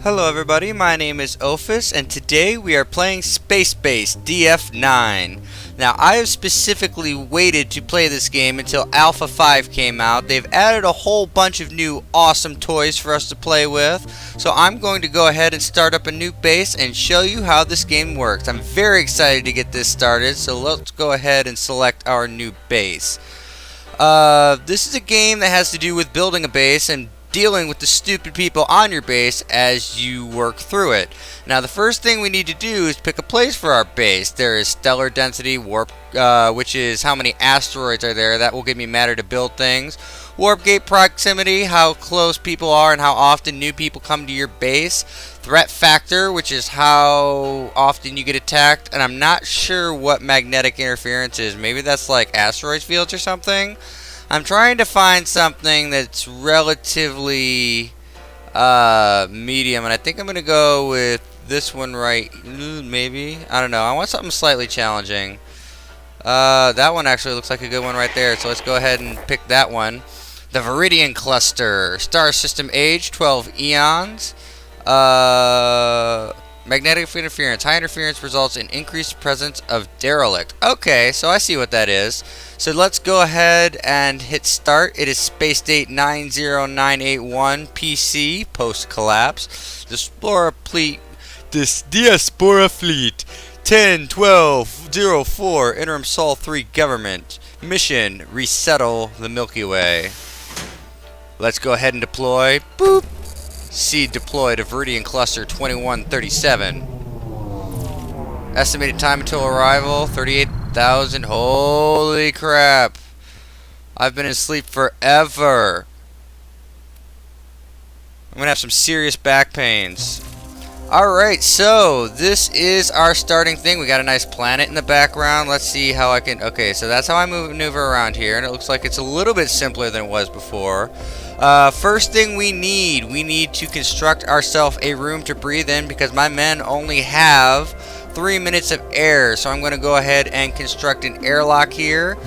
Hello everybody, my name is Ofus, and today we are playing Spacebase DF9. Now, I have specifically waited to play this game until Alpha 5 came out. They've added a whole bunch of new awesome toys for us to play with, so I'm going to go ahead and start up a new base and show you how this game works. I'm very excited to get this started, so let's go ahead and select our new base. This is a game that has to do with building a base and dealing with the stupid people on your base as you work through it. Now, the first thing we need to do is pick a place for our base. There is stellar density, warp, which is how many asteroids are there. That will give me matter to build things. Warp gate proximity, how close people are and how often new people come to your base. Threat factor, which is how often you get attacked. And I'm not sure what magnetic interference is. Maybe that's like asteroid fields or something. I'm trying to find something that's relatively medium, and I think I'm going to go with this one right, maybe? I don't know. I want something slightly challenging. That one actually looks like a good one right there, so let's go ahead and pick that one. The Viridian Cluster. Star system age, 12 eons. Magnetic interference. High interference results in increased presence of derelict. Okay, so I see what that is. So let's go ahead and hit start. It is Space Date 90981 PC post collapse. The Diaspora Fleet 101204 Interim Sol 3 Government mission: resettle the Milky Way. Let's go ahead and deploy. Boop. Seed deployed to Viridian Cluster 2137. Estimated time until arrival 38,000. Holy crap. I've been in sleep forever. I'm gonna have some serious back pains. Alright, so this is our starting thing. We got a nice planet in the background. Let's see how I can... Okay, so that's how I maneuver around here, and it looks like it's a little bit simpler than it was before. First thing we need to construct ourselves a room to breathe in, because my men only have 3 minutes of air. So I'm going to go ahead and construct an airlock here.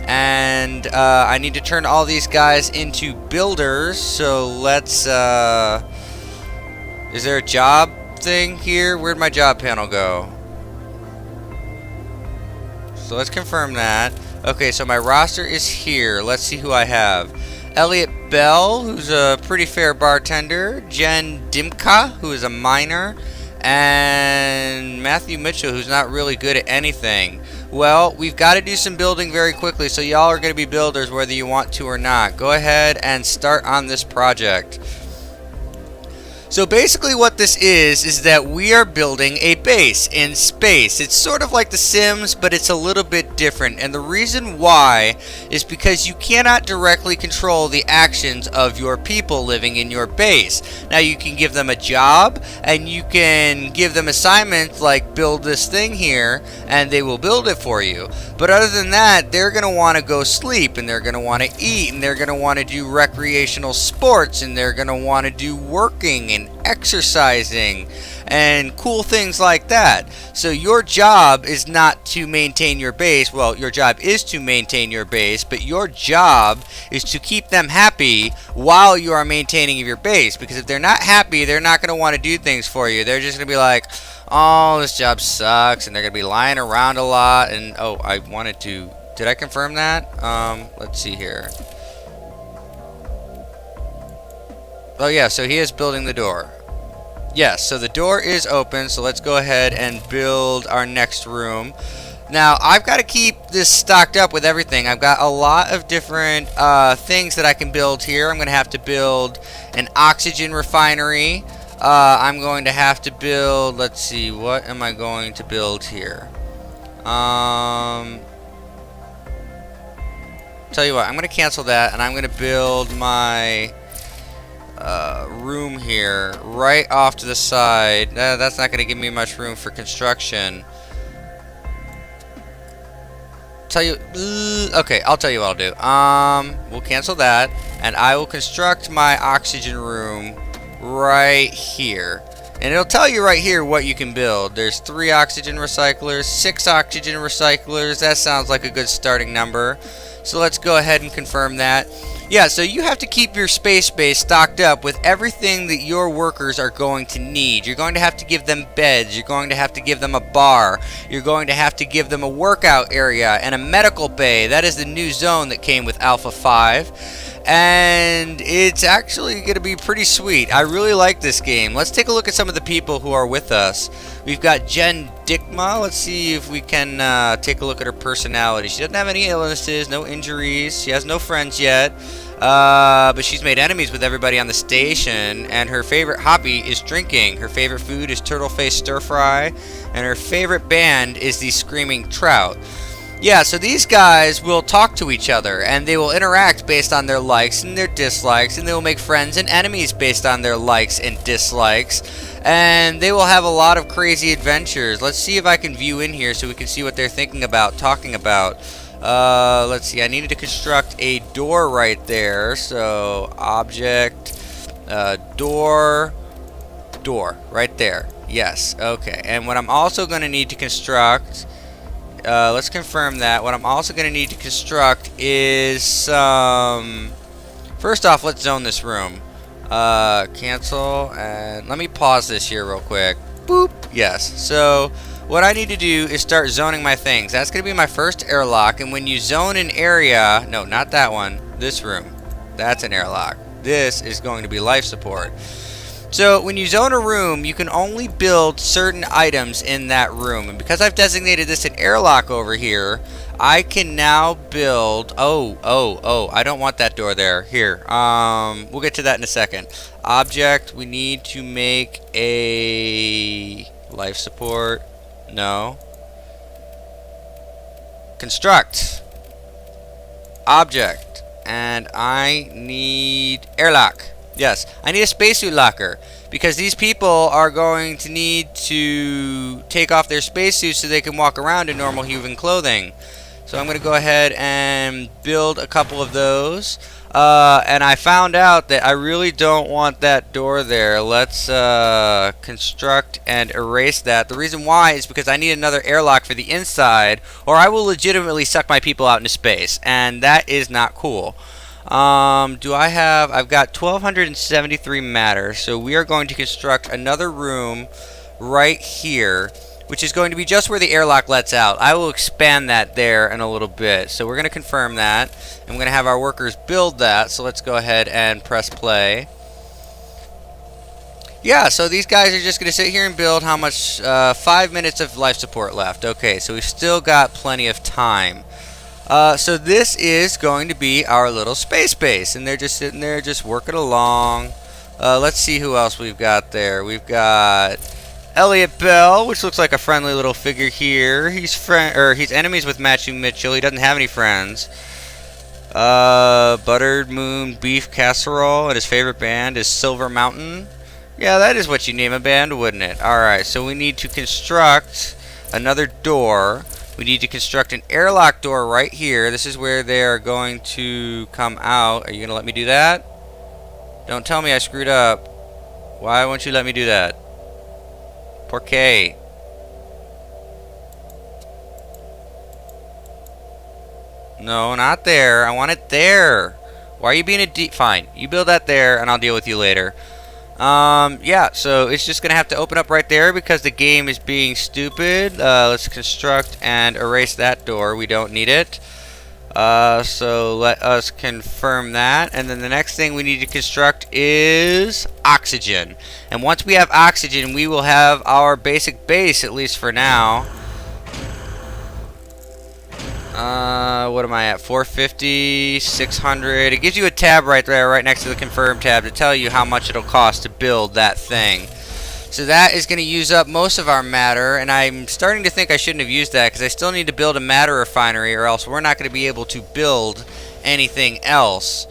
And I need to turn all these guys into builders. So let's... is there a job thing here? Where'd my job panel go? So let's confirm that. Okay, so my roster is here. Let's see who I have. Elliot Bell, who's a pretty fair bartender. Jen Dimka, who is a miner. And Matthew Mitchell, who's not really good at anything. Well, we've got to do some building very quickly, so y'all are going to be builders whether you want to or not. Go ahead and start on this project. So basically what this is that we are building a base in space. It's sort of like The Sims, but it's a little bit different. And the reason why is because you cannot directly control the actions of your people living in your base. Now, you can give them a job, and you can give them assignments like build this thing here, and they will build it for you. But other than that, they're going to want to go sleep, and they're going to want to eat, and they're going to want to do recreational sports, and they're going to want to do working and exercising and cool things like that. So your job is not to maintain your base. Well, your job is to maintain your base, but your job is to keep them happy while you are maintaining your base, because if they're not happy, they're not going to want to do things for you. They're just going to be like, oh, this job sucks, and they're going to be lying around a lot. And oh, I wanted to... Did I confirm that? Let's see here. Oh yeah, so he is building the door. Yes, so the door is open, so let's go ahead and build our next room. Now, I've got to keep this stocked up with everything. I've got a lot of different things that I can build here. I'm going to have to build an oxygen refinery. I'm going to have to build, let's see, what am I going to build here? Tell you what, I'm going to cancel that, and I'm going to build my... room here right off to the side. That's not going to give me much room for construction. Okay, I'll tell you what I'll do. We'll cancel that, and I will construct my oxygen room right here. And it'll tell you right here what you can build. There's 3 oxygen recyclers, 6 oxygen recyclers. That sounds like a good starting number. So let's go ahead and confirm that. Yeah, so you have to keep your space base stocked up with everything that your workers are going to need. You're going to have to give them beds. You're going to have to give them a bar. You're going to have to give them a workout area and a medical bay. That is the new zone that came with Alpha 5. And it's actually going to be pretty sweet. I really like this game. Let's take a look at some of the people who are with us. We've got Jen Dickma. Let's see if we can take a look at her personality. She doesn't have any illnesses, no injuries. She has no friends yet. But she's made enemies with everybody on the station. And her favorite hobby is drinking. Her favorite food is turtle face stir fry. And her favorite band is the Screaming Trout. Yeah, so these guys will talk to each other, and they will interact based on their likes and their dislikes, and they will make friends and enemies based on their likes and dislikes, and they will have a lot of crazy adventures. Let's see if I can view in here so we can see what they're thinking about, talking about. Let's see, I needed to construct a door right there, so object, door, right there. Yes, okay, and what I'm also going to need to construct... let's confirm that. What I'm also going to need to construct is some... First off, let's zone this room. Cancel, and let me pause this here real quick. Boop. Yes. So, what I need to do is start zoning my things. That's going to be my first airlock, and when you zone an area... No, not that one. This room. That's an airlock. This is going to be life support. So when you zone a room, you can only build certain items in that room. And because I've designated this an airlock over here, I can now build... Oh, I don't want that door there. Here, we'll get to that in a second. Object, we need to make a... Life support. No. Construct. Object. And I need airlock. Yes, I need a spacesuit locker because these people are going to need to take off their spacesuits so they can walk around in normal human clothing. So I'm going to go ahead and build a couple of those. And I found out that I really don't want that door there. Let's construct and erase that. The reason why is because I need another airlock for the inside, or I will legitimately suck my people out into space, and that is not cool. I've got 1273 matter, so we are going to construct another room right here, which is going to be just where the airlock lets out. I will expand that there in a little bit. So we're going to confirm that, and we're going to have our workers build that. So let's go ahead and press play. Yeah, so these guys are just going to sit here and build. How much? 5 minutes of life support left. Okay, so we've still got plenty of time. So this is going to be our little space base, and they're just sitting there just working along. Let's see who else we've got there. We've got Elliot Bell, which looks like a friendly little figure here. He's enemies with Matthew Mitchell. He doesn't have any friends. Buttered Moon Beef Casserole, and his favorite band is Silver Mountain. Yeah, that is what you name a band, wouldn't it? Alright, so we need to construct another door. We need to construct an airlock door right here. This is where they are going to come out. Are you going to let me do that? Don't tell me I screwed up. Why won't you let me do that? Por qué? No, not there. I want it there. Why are you being a Fine. You build that there, and I'll deal with you later. Yeah, so it's just going to have to open up right there because the game is being stupid. Let's construct and erase that door. We don't need it. So let us confirm that. And then the next thing we need to construct is oxygen. And once we have oxygen, we will have our basic base, at least for now. What am I at? 450, 600. It gives you a tab right there, right next to the confirm tab, to tell you how much it'll cost to build that thing. So that is going to use up most of our matter, and I'm starting to think I shouldn't have used that because I still need to build a matter refinery, or else we're not going to be able to build anything else.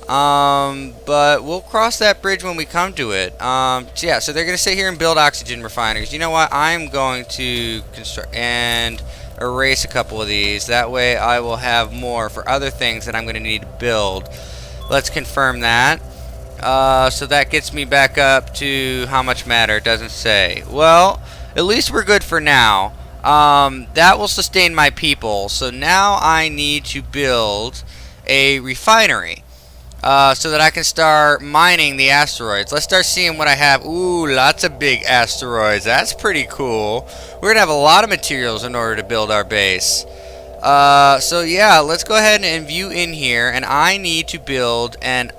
But we'll cross that bridge when we come to it. So yeah, so they're going to sit here and build oxygen refineries. You know what? I'm going to construct and erase a couple of these. That way I will have more for other things that I'm going to need to build. Let's confirm that. So that gets me back up to how much matter? It doesn't say. Well, at least we're good for now. That will sustain my people. So now I need to build a refinery. So that I can start mining the asteroids. Let's start seeing what I have. Ooh, lots of big asteroids. That's pretty cool. We're going to have a lot of materials in order to build our base. So yeah, let's go ahead and view in here, and I need to build a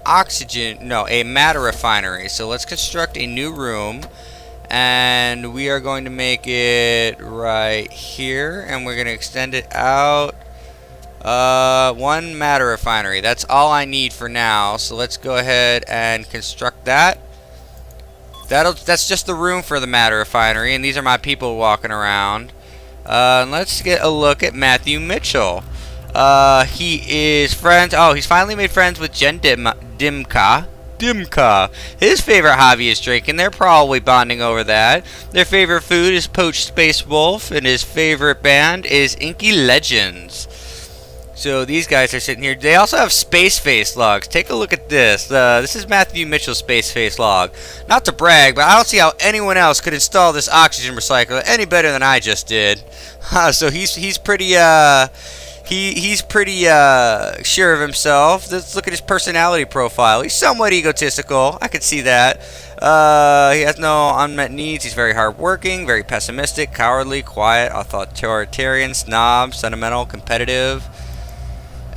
matter refinery. So let's construct a new room, and we are going to make it right here, and we're going to extend it out. One matter refinery. That's all I need for now. So let's go ahead and construct that. That's just the room for the matter refinery, and these are my people walking around. Let's get a look at Matthew Mitchell. He is friends. Oh, he's finally made friends with Jen Dimka. His favorite hobby is drinking. They're probably bonding over that. Their favorite food is poached space wolf, and his favorite band is Inky Legends. So these guys are sitting here. They also have Spacebase logs. Take a look at this. This is Matthew Mitchell's Spacebase log. Not to brag, but I don't see how anyone else could install this oxygen recycler any better than I just did. So he's pretty he's pretty sure of himself. Let's look at his personality profile. He's somewhat egotistical. I could see that. He has no unmet needs. He's very hardworking, very pessimistic, cowardly, quiet, authoritarian, snob, sentimental, competitive.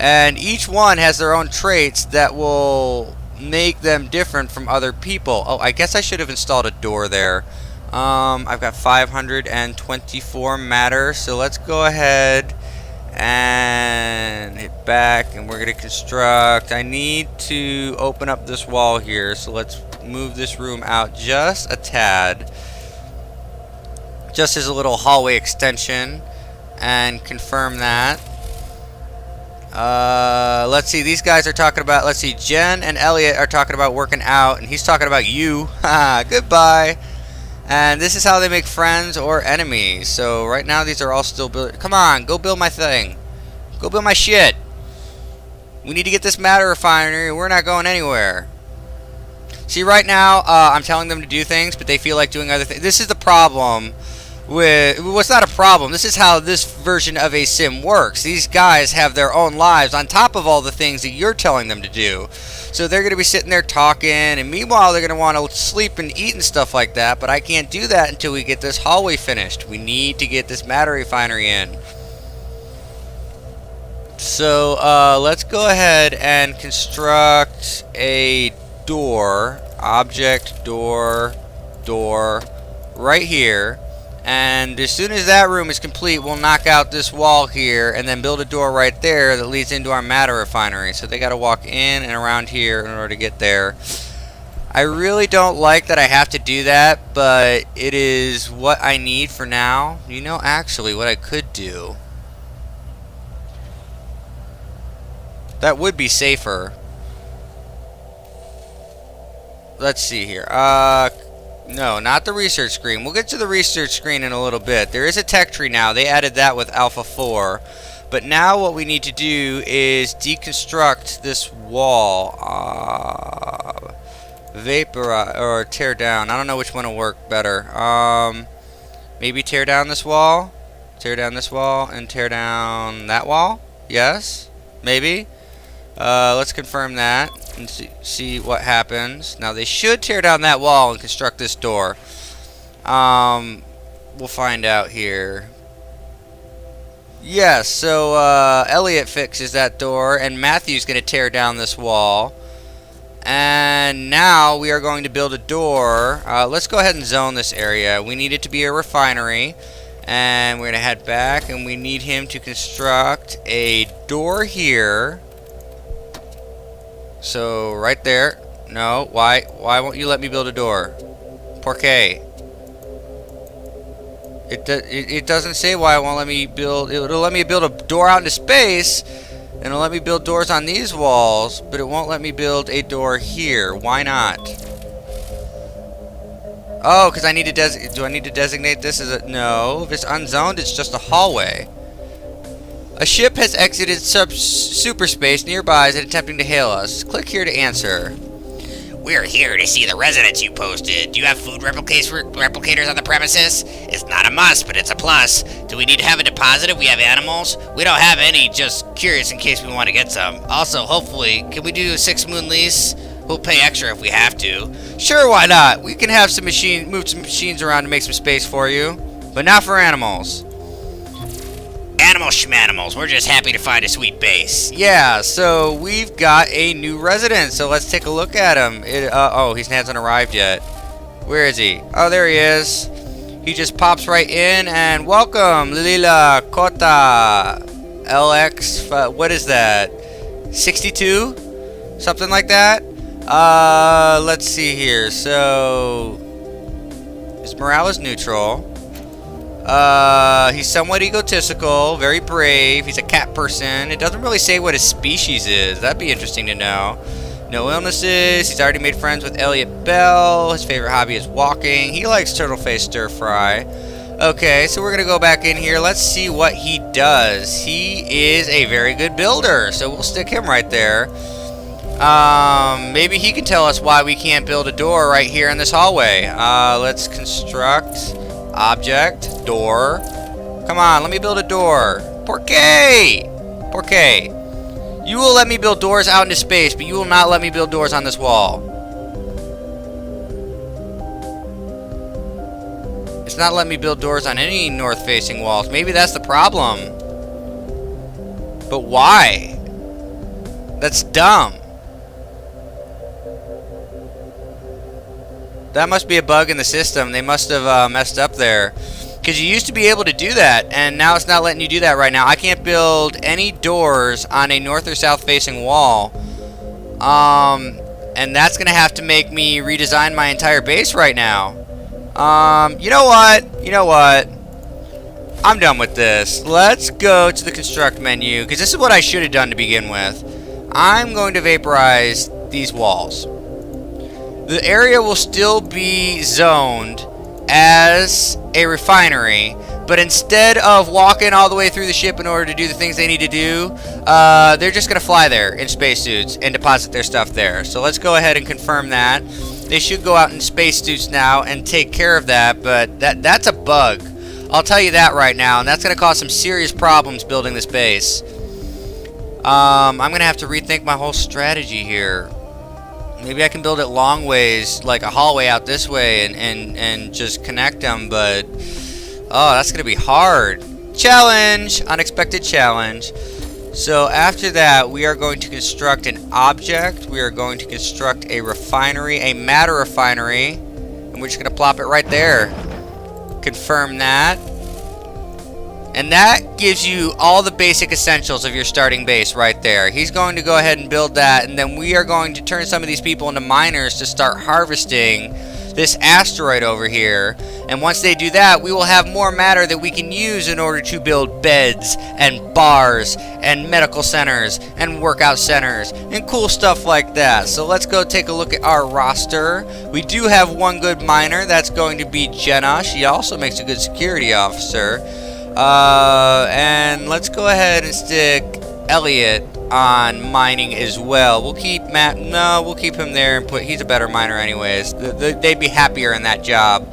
And each one has their own traits that will make them different from other people. Oh, I guess I should have installed a door there. I've got 524 matter, so let's go ahead and hit back, and we're going to construct. I need to open up this wall here, so let's move this room out just a tad. Just as a little hallway extension, and confirm that. Let's see, these guys are talking about, let's see, Jen and Elliot are talking about working out, and he's talking about you. Haha, goodbye. And this is how they make friends or enemies. So right now these are all still built. Come on, go build my thing. Go build my shit. We need to get this matter refinery. We're not going anywhere. See, right now, I'm telling them to do things, but they feel like doing other things. This is the problem. Well, it's not a problem. This is how this version of a sim works. These guys have their own lives on top of all the things that you're telling them to do. So they're going to be sitting there talking, and meanwhile they're going to want to sleep and eat and stuff like that, but I can't do that until we get this hallway finished. We need to get this matter refinery in. So let's go ahead and construct a door, object, door, right here. And as soon as that room is complete, we'll knock out this wall here and then build a door right there that leads into our matter refinery. So they got to walk in and around here in order to get there. I really don't like that I have to do that, but it is what I need for now. You know, actually, what I could do, that would be safer. Let's see here. No, not the research screen. We'll get to the research screen in a little bit. There is a tech tree now. They added that with Alpha 4. But now what we need to do is deconstruct this wall. Vaporize or tear down. I don't know which one will work better. Maybe tear down this wall. Tear down this wall and tear down that wall. Yes? Maybe? Let's confirm that and see what happens. Now they should tear down that wall and construct this door. We'll find out here. Yes, so Elliot fixes that door, and Matthew's going to tear down this wall. And now we are going to build a door. Let's go ahead and zone this area. We need it to be a refinery. And we're going to head back, and we need him to construct a door here. So, right there. No, why won't you let me build a door? Por qué? It doesn't say why it won't let me build. It'll let me build a door out into space, and it'll let me build doors on these walls, but it won't let me build a door here. Why not? Oh, because I need to do I need to designate this as a... No, if it's unzoned, it's just a hallway. A ship has exited superspace nearby and attempting to hail us. Click here to answer. We're here to see the residents you posted. Do you have food replicators on the premises? It's not a must, but it's a plus. Do we need to have a deposit if we have animals? We don't have any, just curious in case we want to get some. Also, hopefully, can we do a 6-moon lease? We'll pay extra if we have to. Sure, why not? We can have move some machines around to make some space for you. But not for animals. Animal schmanimals, we're just happy to find a sweet base. Yeah, so we've got a new resident, so let's take a look at him. Oh, he hasn't arrived yet. Where is he? Oh, there he is. He just pops right in, and welcome, Lila Kota LX, what is that? 62? Something like that? Let's see here. So, his morale is neutral. He's somewhat egotistical, very brave. He's a cat person. It doesn't really say what his species is. That'd be interesting to know. No illnesses. He's already made friends with Elliot Bell. His favorite hobby is walking. He likes turtle face stir fry. Okay, so we're gonna go back in here. Let's see what he does. He is a very good builder, so we'll stick him right there. Maybe he can tell us why we can't build a door right here in this hallway. Let's construct object door. Come on, let me build a door. ¿Por qué? ¿Por qué? You will let me build doors out into space, but you will not let me build doors on this wall. It's not letting me build doors on any north-facing walls. Maybe that's the problem. But why? That's dumb. That must be a bug in the system. They must have messed up there. Because you used to be able to do that, and now it's not letting you do that right now. I can't build any doors on a north or south facing wall. And that's going to have to make me redesign my entire base right now. You know what? You know what? I'm done with this. Let's go to the construct menu, because this is what I should have done to begin with. I'm going to vaporize these walls. The area will still be zoned as a refinery, but instead of walking all the way through the ship in order to do the things they need to do, they're just going to fly there in spacesuits and deposit their stuff there. So let's go ahead and confirm that. They should go out in spacesuits now and take care of that, but that's a bug. I'll tell you that right now, and that's going to cause some serious problems building this base. I'm going to have to rethink my whole strategy here. Maybe I can build it long ways, like a hallway out this way, and just connect them, but oh, that's going to be hard. Challenge! Unexpected challenge. So after that, we are going to construct an object. We are going to construct a refinery, a matter refinery, and we're just going to plop it right there. Confirm that. And that gives you all the basic essentials of your starting base right there. He's going to go ahead and build that, and then we are going to turn some of these people into miners to start harvesting this asteroid over here. And once they do that, we will have more matter that we can use in order to build beds and bars and medical centers and workout centers and cool stuff like that. So let's go take a look at our roster. We do have one good miner. That's going to be Jenna. She also makes a good security officer. And let's go ahead and stick Elliot on mining as well. We'll keep Matt. No, we'll keep him there and put. He's a better miner, anyways. They'd be happier in that job.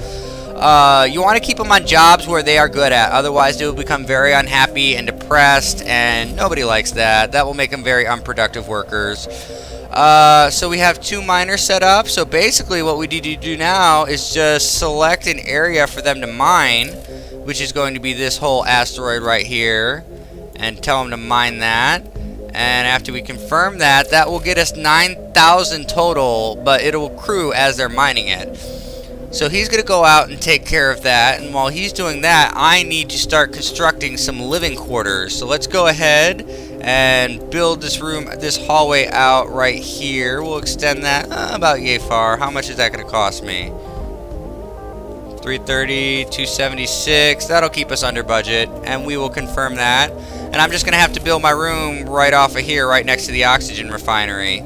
You want to keep them on jobs where they are good at. Otherwise, they will become very unhappy and depressed, and nobody likes that. That will make them very unproductive workers. So we have 2 miners set up. So basically, what we need to do now is just select an area for them to mine, which is going to be this whole asteroid right here, and tell them to mine that. And after we confirm that, that will get us 9,000 total, but it will accrue as they're mining it. So he's going to go out and take care of that, and while he's doing that, I need to start constructing some living quarters. So let's go ahead and build this hallway out right here. We'll extend that about yay far. How much is that going to cost me? 330, 276. That'll keep us under budget, and we will confirm that. And I'm just going to have to build my room right off of here, right next to the oxygen refinery.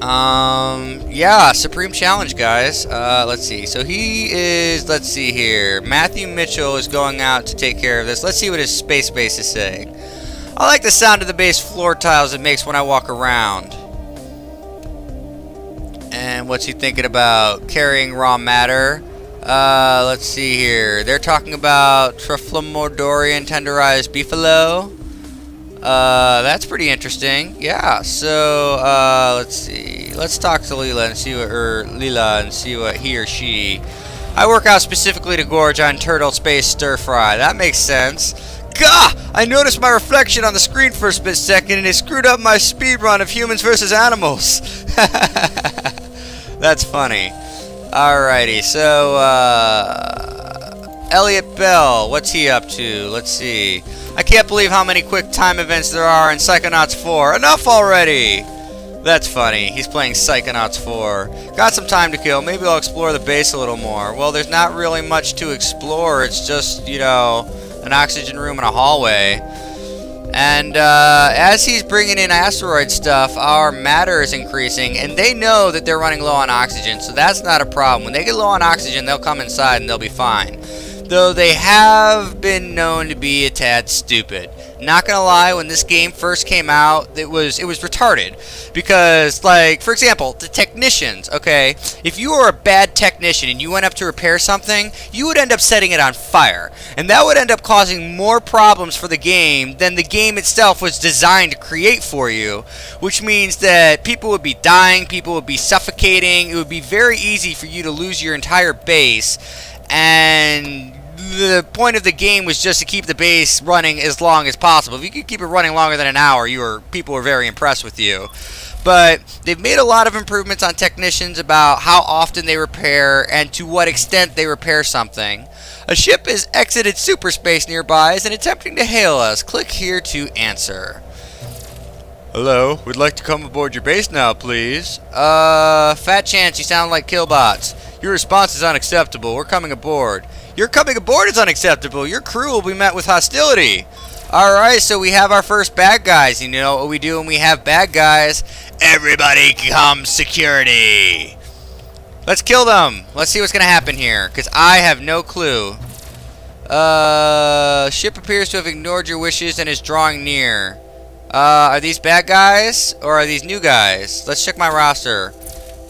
Yeah, Supreme Challenge, guys. Let's see. So he is, let's see here. Matthew Mitchell is going out to take care of this. Let's see what his space base is saying. I like the sound of the base floor tiles it makes when I walk around. man. What's he thinking about? Carrying raw matter. Let's see here. They're talking about Trufflamordorian tenderized beefalo. That's pretty interesting. Yeah, so, let's see. Let's talk to Leela and see what he or she... I work out specifically to gorge on turtle space stir fry. That makes sense. Gah! I noticed my reflection on the screen for a split second and it screwed up my speed run of humans versus animals. That's funny. Alrighty, so, Elliot Bell, what's he up to? Let's see. I can't believe how many quick time events there are in Psychonauts 4. Enough already! That's funny. He's playing Psychonauts 4. Got some time to kill. Maybe I'll explore the base a little more. Well, there's not really much to explore. It's just, you know, an oxygen room and a hallway. And as he's bringing in asteroid stuff, our matter is increasing. And they know that they're running low on oxygen, so that's not a problem. When they get low on oxygen, they'll come inside and they'll be fine. Though they have been known to be a tad stupid. Not gonna lie, when this game first came out, it was retarded. Because, like, for example, the technicians, okay? If you were a bad technician and you went up to repair something, you would end up setting it on fire. And that would end up causing more problems for the game than the game itself was designed to create for you. Which means that people would be dying, people would be suffocating, it would be very easy for you to lose your entire base. And the point of the game was just to keep the base running as long as possible. If you could keep it running longer than an hour, people were very impressed with you. But they've made a lot of improvements on technicians about how often they repair and to what extent they repair something. A ship has exited superspace nearby and attempting to hail us. Click here to answer. Hello, we'd like to come aboard your base now, please. Fat chance you sound like killbots. Your response is unacceptable. We're coming aboard. Your coming aboard is unacceptable. Your crew will be met with hostility. Alright, so we have our first bad guys. You know what we do when we have bad guys? Everybody come security. Let's kill them. Let's see what's going to happen here, because I have no clue. Ship appears to have ignored your wishes and is drawing near. Are these bad guys, or are these new guys? Let's check my roster.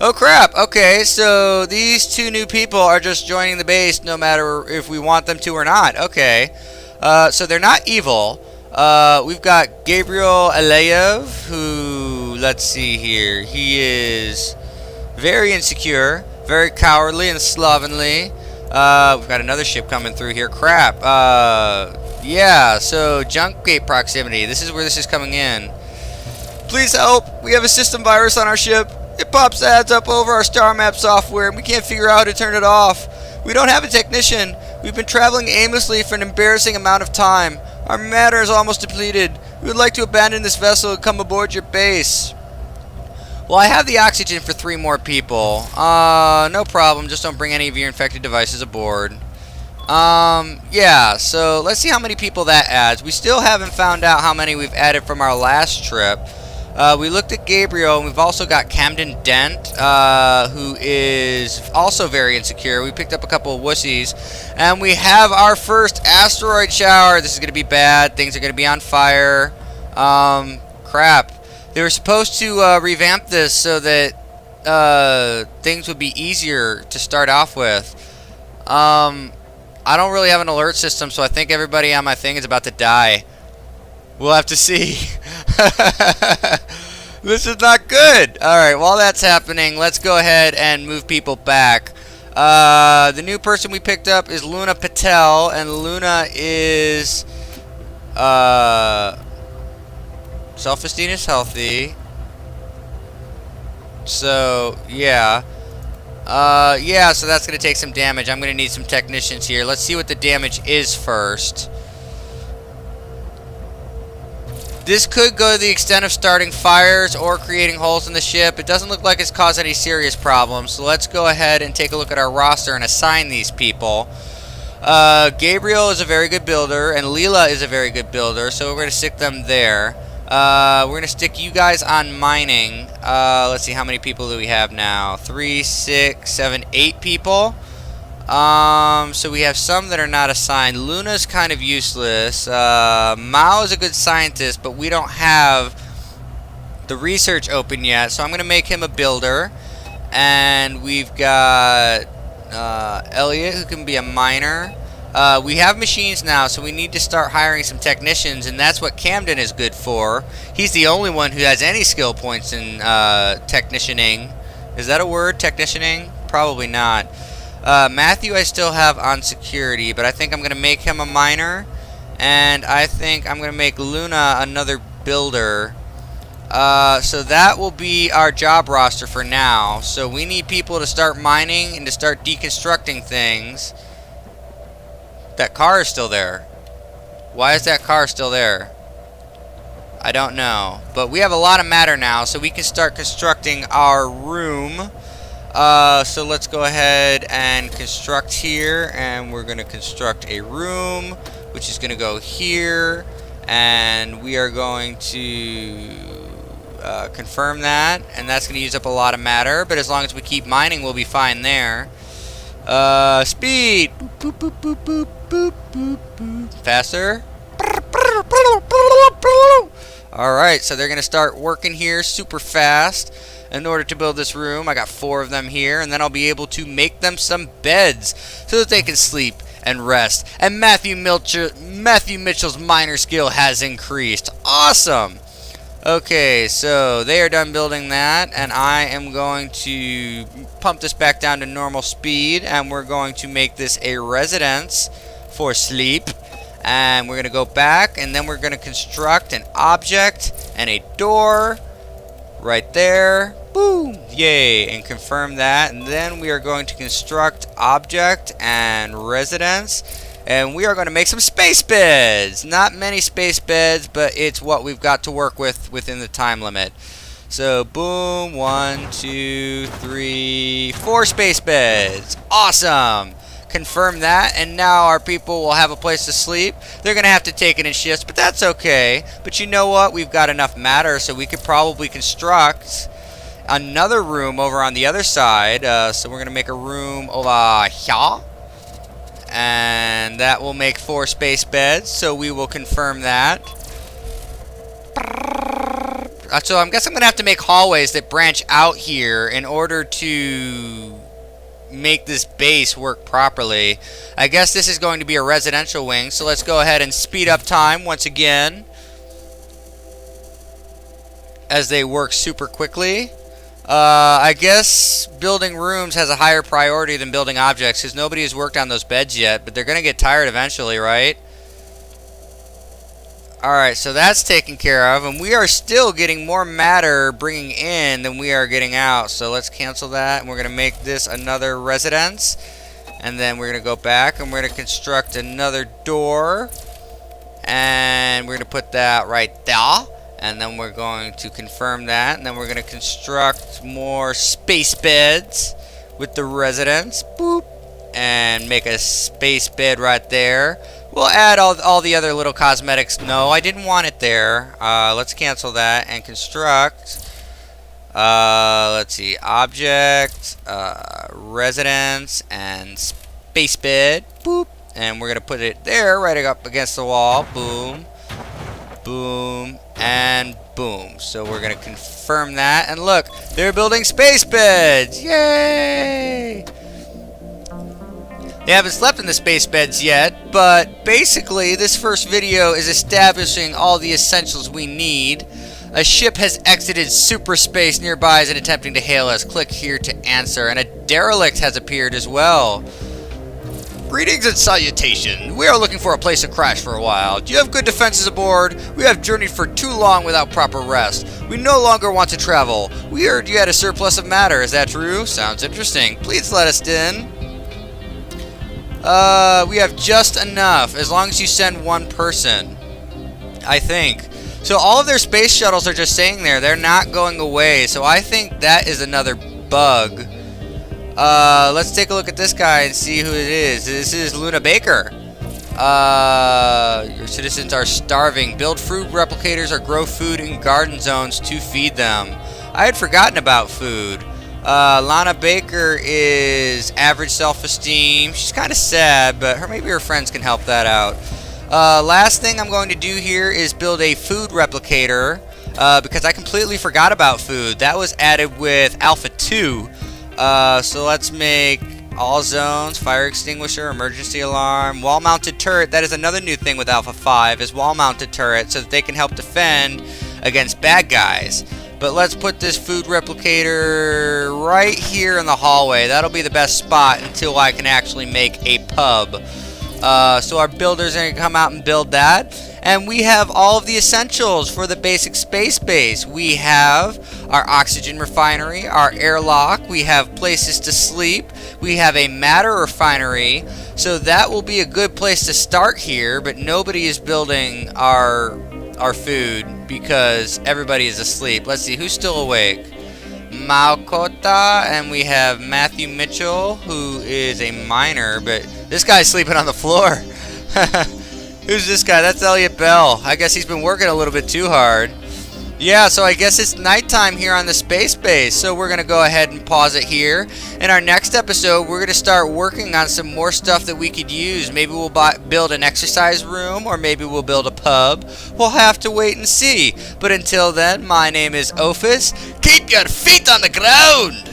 Oh crap, okay, so these two new people are just joining the base no matter if we want them to or not. Okay, so they're not evil. We've got Gabriel Aleyev, who, let's see here, he is very insecure, very cowardly and slovenly. We've got another ship coming through here. Crap. Yeah, so junk gate proximity. This is where this is coming in. Please help. We have a system virus on our ship. It pops ads up over our star map software and we can't figure out how to turn it off. We don't have a technician. We've been traveling aimlessly for an embarrassing amount of time. Our matter is almost depleted. We would like to abandon this vessel and come aboard your base. Well, I have the oxygen for 3 more people. No problem. Just don't bring any of your infected devices aboard. Yeah, so let's see how many people that adds. We still haven't found out how many we've added from our last trip. We looked at Gabriel, and we've also got Camden Dent, who is also very insecure. We picked up a couple of wussies, and we have our first asteroid shower. This is going to be bad. Things are going to be on fire. Crap. They were supposed to revamp this so that things would be easier to start off with. I don't really have an alert system, so I think everybody on my thing is about to die. We'll have to see. This is not good. Alright, while that's happening, let's go ahead and move people back. The new person we picked up is Luna Patel, and Luna is... self-esteem is healthy. So, yeah. Yeah, so that's going to take some damage. I'm going to need some technicians here. Let's see what the damage is first. This could go to the extent of starting fires or creating holes in the ship. It doesn't look like it's caused any serious problems. So let's go ahead and take a look at our roster and assign these people. Gabriel is a very good builder, and Leela is a very good builder, so we're going to stick them there. We're going to stick you guys on mining. Let's see, how many people do we have now? 3, 6, 7, 8 people. So we have some that are not assigned. Luna's kind of useless. Mao is a good scientist, but we don't have the research open yet, so I'm going to make him a builder. And we've got Elliot, who can be a miner. We have machines now, so we need to start hiring some technicians, and that's what Camden is good for. He's the only one who has any skill points in technicianing. Is that a word, technicianing? Probably not. Matthew I still have on security, but I think I'm going to make him a miner, and I think I'm going to make Luna another builder. So that will be our job roster for now. So we need people to start mining and to start deconstructing things. That car is still there. Why is that car still there? I don't know. But we have a lot of matter now, so we can start constructing our room. So let's go ahead and construct here. And we're going to construct a room, which is going to go here. And we are going to confirm that. And that's going to use up a lot of matter. But as long as we keep mining, we'll be fine there. Speed. Boop, boop, boop, boop, boop, boop, boop. Faster. Alright, so they're going to start working here super fast in order to build this room. I got 4 of them here, and then I'll be able to make them some beds so that they can sleep and rest. And Matthew Mitchell's miner skill has increased. Awesome! Okay, so they are done building that, and I am going to pump this back down to normal speed, and we're going to make this a residence for sleep. And we're going to go back, and then we're going to construct an object and a door right there. Boom! Yay! And confirm that. And then we are going to construct object and residence. And we are going to make some space beds. Not many space beds, but it's what we've got to work with within the time limit. So, boom, 1, 2, 3, 4 space beds. Awesome! Confirm that, and now our people will have a place to sleep. They're going to have to take it in shifts, but that's okay. But you know what? We've got enough matter, so we could probably construct another room over on the other side. So we're going to make a room over here. And that will make 4 space beds, so we will confirm that. So I guess I'm going to have to make hallways that branch out here in order to make this base work properly. I guess this is going to be a residential wing, so let's go ahead and speed up time once again as they work super quickly. I guess building rooms has a higher priority than building objects because nobody has worked on those beds yet, but they're going to get tired eventually, right? Alright, so that's taken care of, and we are still getting more matter bringing in than we are getting out, so let's cancel that, and we're going to make this another residence, and then we're going to go back, and we're going to construct another door, and we're going to put that right there. And then we're going to confirm that. And then we're going to construct more space beds with the residence. Boop. And make a space bed right there. We'll add all the other little cosmetics. No, I didn't want it there. Let's cancel that and construct. Let's see. Object, residence, and space bed. Boop. And we're going to put it there right up against the wall. Boom. Boom. And boom. So we're going to confirm that. And look, they're building space beds. Yay! They haven't slept in the space beds yet, but basically this first video is establishing all the essentials we need. A ship has exited super space nearby and attempting to hail us. Click here to answer. And a derelict has appeared as well. Greetings and salutation. We are looking for a place to crash for a while. Do you have good defenses aboard? We have journeyed for too long without proper rest. We no longer want to travel. We heard you had a surplus of matter. Is that true? Sounds interesting. Please let us in. We have just enough, as long as you send one person, I think. So all of their space shuttles are just staying there. They're not going away. So I think that is another bug. Let's take a look at this guy and see who it is. This is Luna Baker. Your citizens are starving. Build food replicators or grow food in garden zones to feed them. I had forgotten about food. Lana Baker is average self-esteem. She's kind of sad, but maybe her friends can help that out. Last thing I'm going to do here is build a food replicator because I completely forgot about food. That was added with Alpha 2. So let's make all zones, fire extinguisher, emergency alarm, wall-mounted turret. That is another new thing with Alpha 5, is wall-mounted turret, so that they can help defend against bad guys. But let's put this food replicator right here in the hallway. That'll be the best spot until I can actually make a pub. So our builders are going to come out and build that. And we have all of the essentials for the basic space base. We have our oxygen refinery, our airlock, we have places to sleep, we have a matter refinery. So that will be a good place to start here, but nobody is building our food because everybody is asleep. Let's see, who's still awake? Maokota, and we have Matthew Mitchell, who is a miner, but this guy's sleeping on the floor. Who's this guy? That's Elliot Bell. I guess he's been working a little bit too hard. Yeah, so I guess it's nighttime here on the space base, so we're going to go ahead and pause it here. In our next episode, we're going to start working on some more stuff that we could use. Maybe we'll build an exercise room, or maybe we'll build a pub. We'll have to wait and see. But until then, my name is Ofus. Keep your feet on the ground!